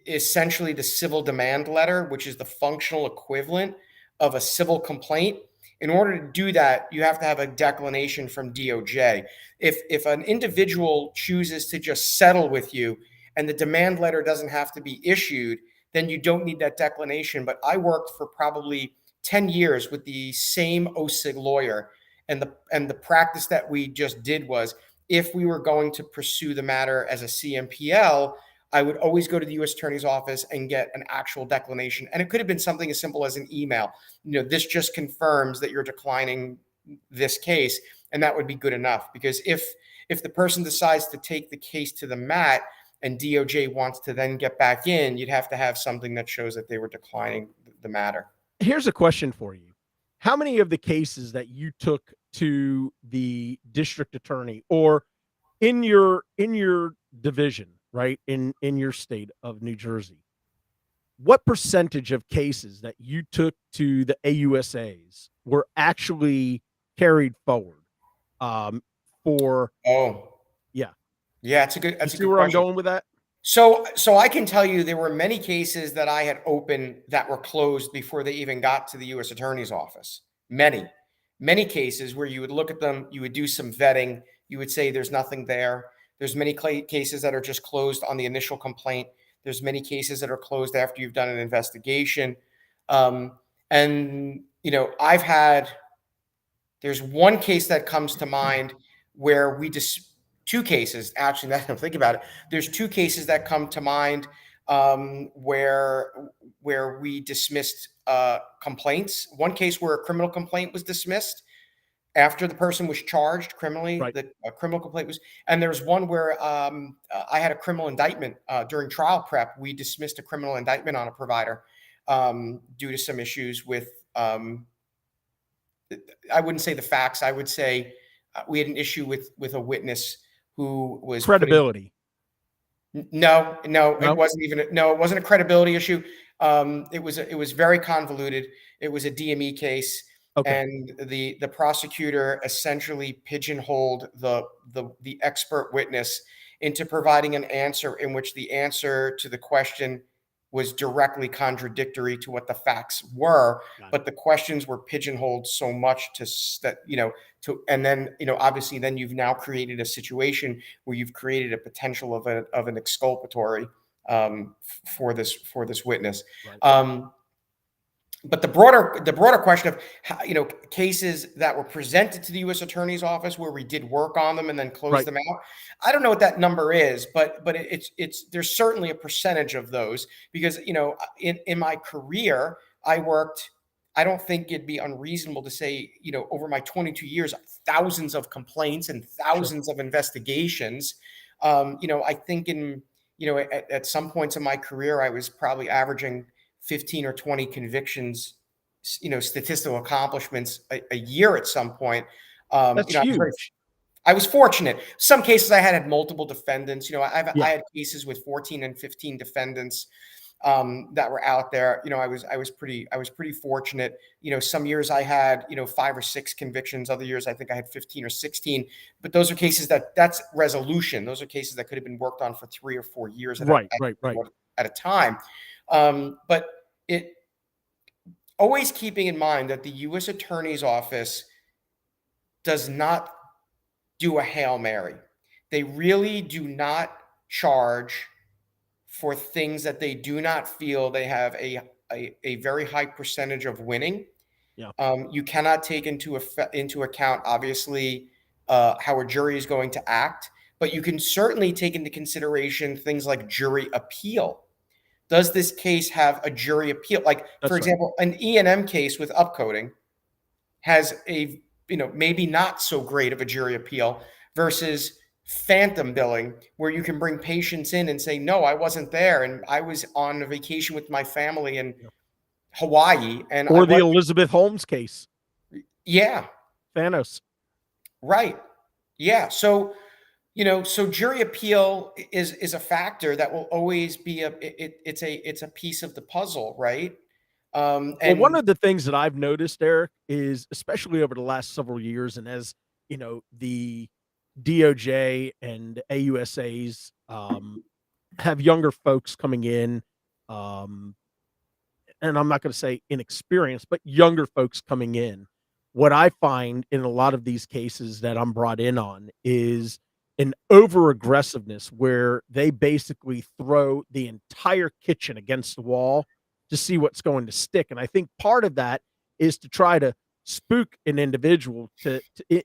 essentially the civil demand letter, which is the functional equivalent of a civil complaint, in order to do that, you have to have a declination from DOJ. If an individual chooses to just settle with you and the demand letter doesn't have to be issued, then you don't need that declination. But I worked for probably 10 years with the same OSIG lawyer. And the practice that we just did was, if we were going to pursue the matter as a CMPL, I would always go to the U.S. Attorney's Office and get an actual declination. And it could have been something as simple as an email. This just confirms that you're declining this case. And that would be good enough, because if the person decides to take the case to the mat and DOJ wants to then get back in, you'd have to have something that shows that they were declining the matter. Here's a question for you. how many of the cases that you took to the district attorney or in your division, right, in your state of New Jersey, what percentage of cases that you took to the AUSAs were actually carried forward? For Oh, yeah, yeah, you that's a see good where I'm question. going with that? So I can tell you there were many cases that I had opened that were closed before they even got to the U.S. Attorney's Office. Many cases where you would look at them, you would do some vetting, you would say there's nothing there. There's many cases that are just closed on the initial complaint. There's many cases that are closed after you've done an investigation. And there's one case that comes to mind where two cases, actually, now that I think about it, there's two cases that come to mind where we dismissed complaints. One case where a criminal complaint was dismissed after the person was charged criminally. Right. A criminal complaint was, and there's one where I had a criminal indictment during trial prep. We dismissed a criminal indictment on a provider due to some issues with. I wouldn't say the facts. I would say we had an issue with a witness who was Credibility. No, it No? wasn't a credibility issue. It was very convoluted. It was a DME case, Okay. and the prosecutor essentially pigeonholed the expert witness into providing an answer in which the answer to the question was directly contradictory to what the facts were, but the questions were pigeonholed so much and then obviously then you've now created a situation where you've created a potential of an exculpatory for this witness. Right. But the broader question of how, cases that were presented to the U.S. Attorney's Office where we did work on them and then closed Right. them out, I don't know what that number is, but it's there's certainly a percentage of those because in my career I worked. I don't think it'd be unreasonable to say over my 22 years, thousands of complaints and thousands of investigations. I think at some points in my career I was probably averaging 15 or 20 convictions, statistical accomplishments a year at some point. That's huge. I was fortunate. Some cases I had multiple defendants. I Yeah. had cases with 14 and 15 defendants that were out there. I was pretty fortunate. Some years I had 5 or 6 convictions. Other years I think I had 15 or 16. But those are cases that's resolution. Those are cases that could have been worked on for 3 or 4 years Right. at a time. But it always keeping in mind that the U.S. Attorney's Office does not do a Hail Mary. They really do not charge for things that they do not feel they have a very high percentage of winning. Yeah. You cannot take into account, obviously, how a jury is going to act, but you can certainly take into consideration things like jury appeal. Does this case have a jury appeal? Like, for example, an E&M case with upcoding has a, maybe not so great of a jury appeal versus phantom billing, where you can bring patients in and say, no, I wasn't there. And I was on a vacation with my family in Hawaii. And Or the Elizabeth Holmes case. Yeah. Thanos. Right. Yeah. So jury appeal is a factor that will always be it's a piece of the puzzle, right? Well, one of the things that I've noticed, Eric, is especially over the last several years, and as the DOJ and AUSAs have younger folks coming in, and I'm not going to say inexperienced, but younger folks coming in. What I find in a lot of these cases that I'm brought in on is an over aggressiveness where they basically throw the entire kitchen against the wall to see what's going to stick. And I think part of that is to try to spook an individual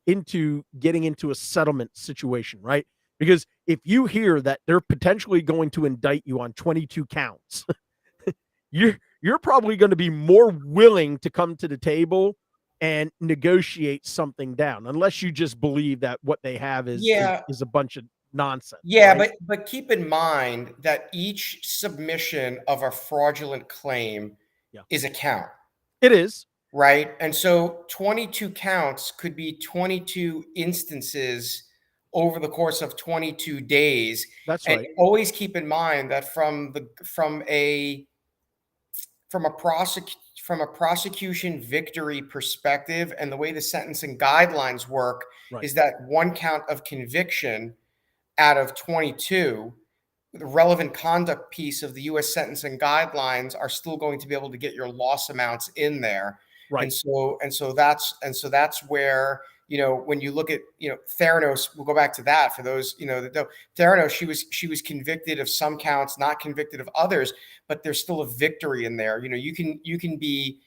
into getting into a settlement situation, right? Because if you hear that they're potentially going to indict you on 22 counts, you're probably going to be more willing to come to the table and negotiate something down, unless you just believe that what they have is a bunch of nonsense. Yeah, right? but keep in mind that each submission of a fraudulent claim is a count. It is. right? And so 22 counts could be 22 instances over the course of 22 days. That's And right. always keep in mind that from a prosecution victory perspective, and the way the sentencing guidelines work Right. is that one count of conviction out of 22, the relevant conduct piece of the US sentencing guidelines are still going to be able to get your loss amounts in there. Right. And so that's where, when you look at, Theranos, we'll go back to that for those, that don't. Theranos, she was convicted of some counts, not convicted of others, but there's still a victory in there. You can be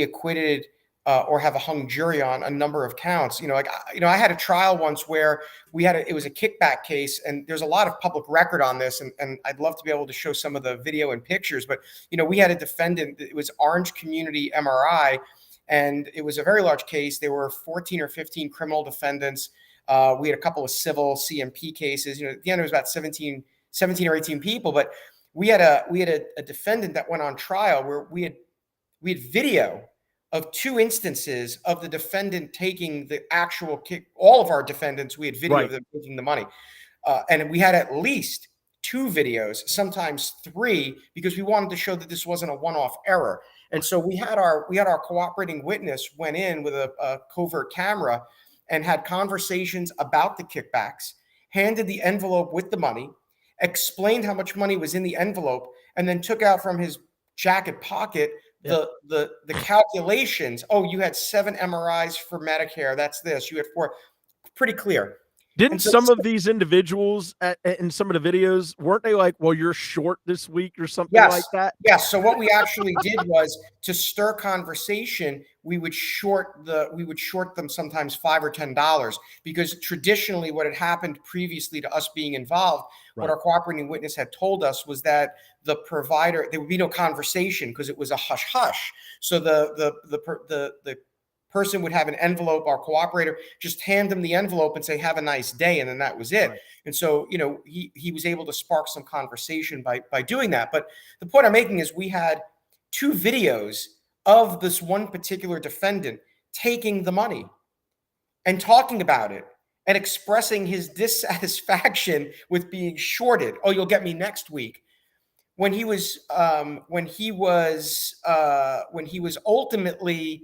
acquitted, or have a hung jury on a number of counts. I had a trial once where it was a kickback case, and there's a lot of public record on this, and I'd love to be able to show some of the video and pictures. But we had a defendant. It was Orange Community MRI, and it was a very large case. There were 14 or 15 criminal defendants. We had a couple of civil CMP cases. At the end it was about 17 or 18 people. But we had a defendant that went on trial where we had video of 2 instances of the defendant taking the actual kick. All of our defendants, we had video Right. of them taking the money. And we had at least 2 videos, sometimes 3, because we wanted to show that this wasn't a one-off error. And so we had our cooperating witness went in with a covert camera and had conversations about the kickbacks, handed the envelope with the money, explained how much money was in the envelope, and then took out from his jacket pocket Yeah. the calculations. Oh, you had 7 MRIs for Medicare. That's this. You had 4. Pretty clear. Didn't And so, some of these individuals in some of the videos, weren't they like, well, you're short this week or something yes, like that? yes. So what we actually did was, to stir conversation, we would short them sometimes $5 or $10, because traditionally what had happened previously to us being involved, what Right. our cooperating witness had told us was that the provider, there would be no conversation because it was a hush hush. So the person would have an envelope, our cooperator just hand them the envelope and say, have a nice day, and then that was it. Right. And so, he was able to spark some conversation by doing that. But the point I'm making is, we had 2 videos of this one particular defendant taking the money and talking about it and expressing his dissatisfaction with being shorted. Oh, you'll get me next week. When he was ultimately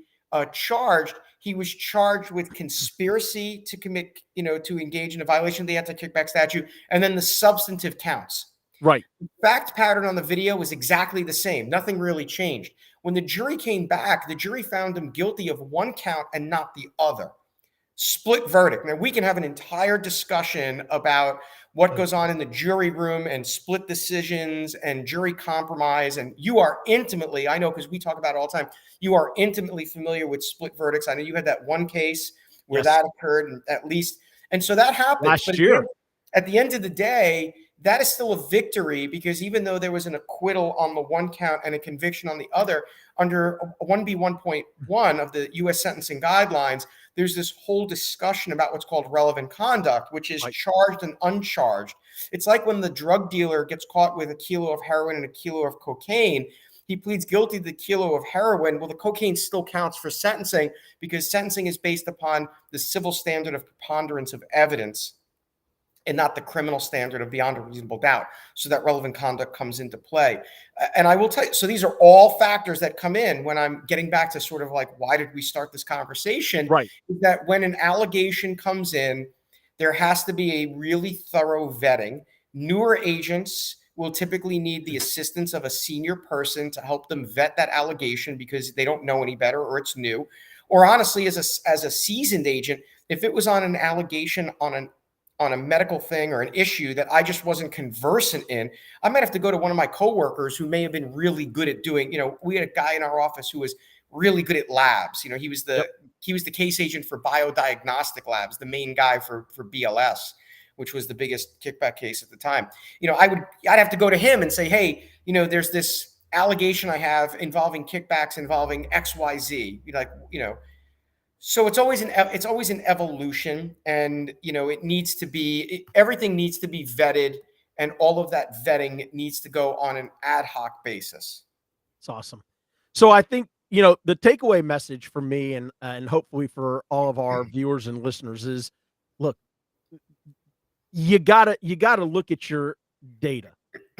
charged, he was charged with conspiracy to commit, to engage in a violation of the anti-kickback statute, and then the substantive counts. Right. The fact pattern on the video was exactly the same. Nothing really changed. When the jury came back, the jury found him guilty of one count and not the other. Split verdict. Now, we can have an entire discussion about what goes on in the jury room and split decisions and jury compromise. And you are intimately, I know, because we talk about it all the time, you are intimately familiar with split verdicts. I know you had that one case where Yes. that occurred, at least. And so that happens. Last But year. at the end of the day, that is still a victory, because even though there was an acquittal on the one count and a conviction on the other, under 1B 1.1 of the U.S. sentencing guidelines, there's this whole discussion about what's called relevant conduct, which is Right. charged and uncharged. It's like when the drug dealer gets caught with a kilo of heroin and a kilo of cocaine. He pleads guilty to the kilo of heroin. Well, the cocaine still counts for sentencing, because sentencing is based upon the civil standard of preponderance of evidence and not the criminal standard of beyond a reasonable doubt. So that relevant conduct comes into play. And I will tell you, so these are all factors that come in when I'm getting back to sort of like, why did we start this conversation? Right. Is that when an allegation comes in, there has to be a really thorough vetting. Newer agents will typically need the assistance of a senior person to help them vet that allegation, because they don't know any better, or it's new. Or honestly, as a seasoned agent, if it was on an allegation on a medical thing or an issue that I just wasn't conversant in, I might have to go to one of my coworkers who may have been really good at doing, we had a guy in our office who was really good at labs. He was the case agent for biodiagnostic labs, the main guy for BLS, which was the biggest kickback case at the time. I'd have to go to him and say, hey, there's this allegation I have involving kickbacks involving XYZ. So it's always an evolution, and everything needs to be vetted, and all of that vetting needs to go on an ad hoc basis. It's awesome. So I think the takeaway message for me and hopefully for all of our viewers and listeners is, look, you gotta look at your data.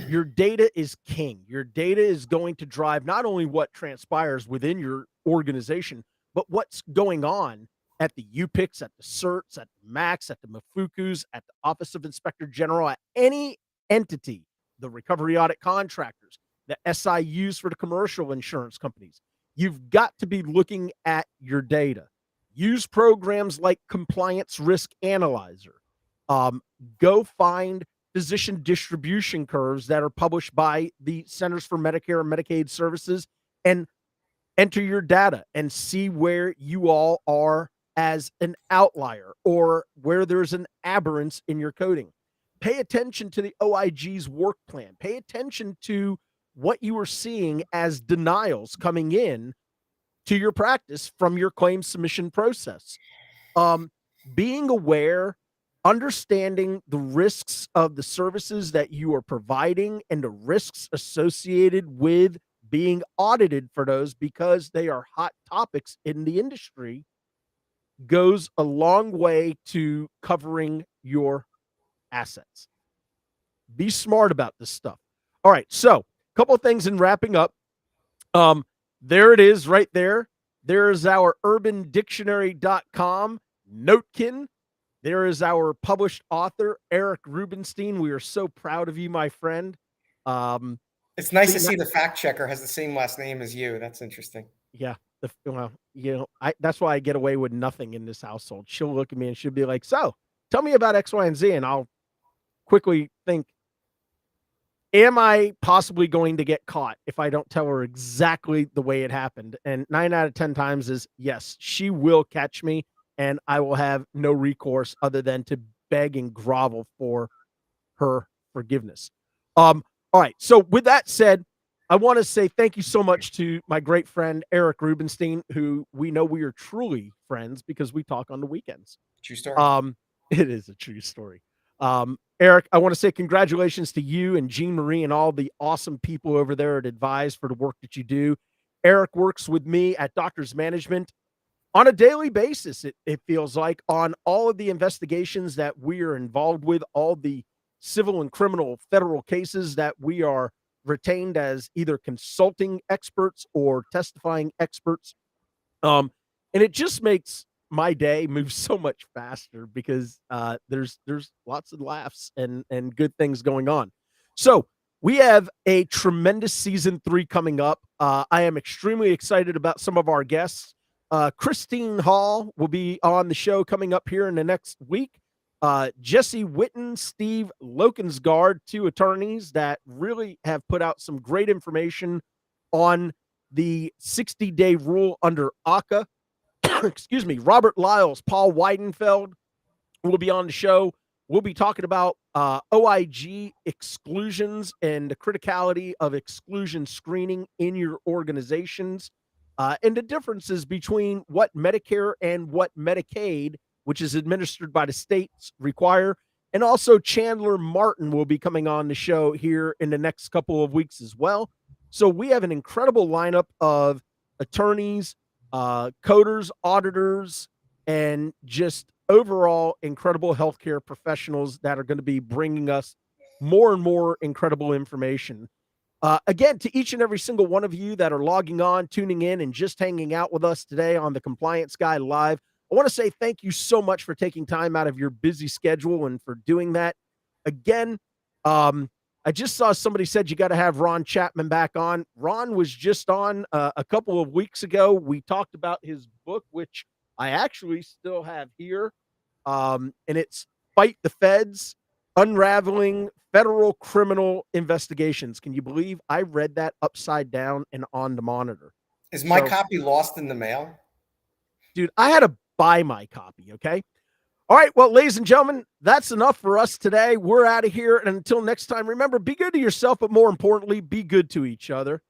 Your data is king. Your data is going to drive not only what transpires within your organization, but what's going on at the UPICs, at the CERTs, at the MACs, at the Mafukus, at the Office of Inspector General, at any entity, the recovery audit contractors, the SIUs for the commercial insurance companies. You've got to be looking at your data. Use programs like Compliance Risk Analyzer. Go find physician distribution curves that are published by the Centers for Medicare and Medicaid Services and enter your data and see where you all are as an outlier or where there's an aberrance in your coding. Pay attention to the OIG's work plan. Pay attention to what you are seeing as denials coming in to your practice from your claim submission process. Being aware, understanding the risks of the services that you are providing and the risks associated with being audited for those, because they are hot topics in the industry, goes a long way to covering your assets. Be smart about this stuff. All right, so a couple of things in wrapping up. There it is right there. There is our urbandictionary.com notekin. There is our published author, Eric Rubenstein. We are so proud of you, my friend. It's nice to see the fact checker has the same last name as you. That's interesting. Yeah. That's why I get away with nothing in this household. She'll look at me and she'll be like, so tell me about X, Y, and Z. And I'll quickly think, am I possibly going to get caught if I don't tell her exactly the way it happened? And 9 out of 10 times is yes, she will catch me and I will have no recourse other than to beg and grovel for her forgiveness. All right. So with that said, I want to say thank you so much to my great friend, Eric Rubenstein, who we know we are truly friends because we talk on the weekends. True story. It is a true story. Eric, I want to say congratulations to you and Jean Marie and all the awesome people over there at Advise for the work that you do. Eric works with me at Doctors Management on a daily basis. It feels like on all of the investigations that we are involved with, all the civil and criminal federal cases that we are retained as either consulting experts or testifying experts. And it just makes my day moves so much faster because there's lots of laughs and good things going on. So we have a tremendous season 3 coming up. I am extremely excited about some of our guests. Christine Hall will be on the show coming up here in the next week. Jesse Witten, Steve Lokensgaard, 2 attorneys that really have put out some great information on the 60-day rule under ACA. Excuse me, Robert Lyles, Paul Weidenfeld will be on the show. We'll be talking about OIG exclusions and the criticality of exclusion screening in your organizations and the differences between what Medicare and what Medicaid, which is administered by the states, require. And also Chandler Martin will be coming on the show here in the next couple of weeks as well. So we have an incredible lineup of attorneys, coders, auditors, and just overall incredible healthcare professionals that are going to be bringing us more and more incredible information. Again, to each and every single one of you that are logging on, tuning in, and just hanging out with us today on the Compliance Guy Live, I want to say thank you so much for taking time out of your busy schedule and for doing that. Again, I just saw somebody said you got to have Ron Chapman back on. Ron was just on a couple of weeks ago. We talked about his book, which I actually still have here. And it's Fight the Feds, Unraveling Federal Criminal Investigations. Can you believe I read that upside down and on the monitor? Is my copy lost in the mail? Dude, I had to buy my copy, okay? All right, well, ladies and gentlemen, that's enough for us today. We're out of here. And until next time, remember, be good to yourself, but more importantly, be good to each other.